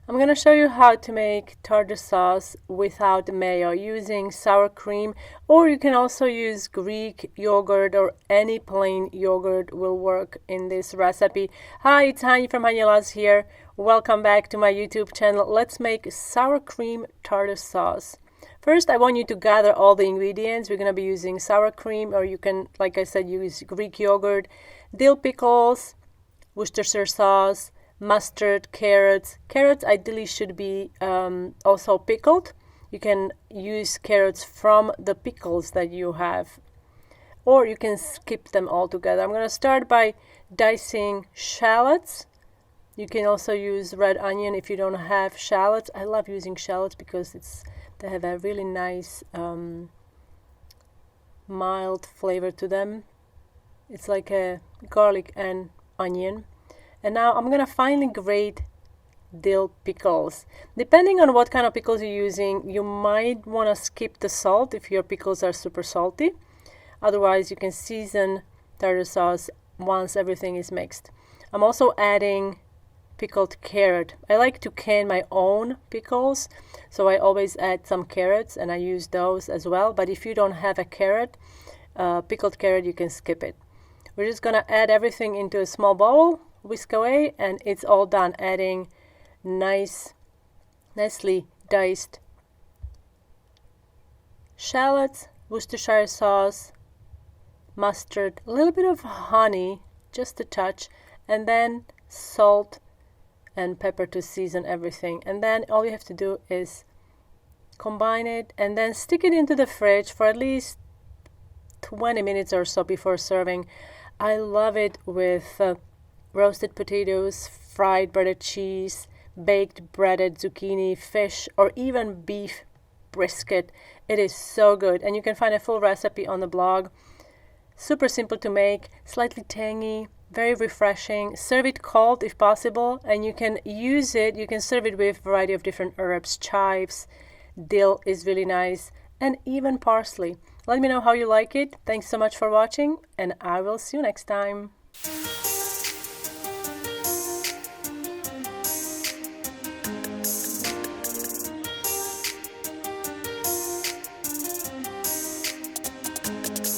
I'm going to show you how to make tartar sauce without mayo using sour cream, or you can also use Greek yogurt or any plain yogurt will work in this recipe. Hi, it's Hani from Haniela's here. Welcome back to my YouTube channel. Let's make sour cream tartar sauce. First, I want you to gather all the ingredients. We're going to be using sour cream, or you can, like I said, use Greek yogurt, dill pickles, Worcestershire sauce, mustard, carrots. Carrots ideally should be also pickled. You can use carrots from the pickles that you have, or you can skip them altogether. I'm going to start by dicing shallots. You can also use red onion if you don't have shallots. I love using shallots because they have a really nice mild flavor to them. It's like a garlic and onion. And now I'm going to finely grate dill pickles. Depending on what kind of pickles you're using, you might want to skip the salt if your pickles are super salty. Otherwise, you can season tartar sauce once everything is mixed. I'm also adding pickled carrot. I like to can my own pickles, so I always add some carrots and I use those as well. But if you don't have a carrot, pickled carrot, you can skip it. We're just going to add everything into a small bowl, whisk away, and it's all done. Adding nicely diced shallots, Worcestershire sauce, mustard, a little bit of honey, just a touch, and then salt and pepper to season everything. And then all you have to do is combine it and then stick it into the fridge for at least 20 minutes or so before serving. I love it with roasted potatoes, fried breaded cheese, baked breaded zucchini, fish, or even beef brisket. It is so good, and you can find a full recipe on the blog. Super simple to make, slightly tangy, very refreshing. Serve it cold if possible, and you can serve it with a variety of different herbs. Chives, dill is really nice, and even parsley. Let me know how you like it. Thanks so much for watching, and I will see you next time.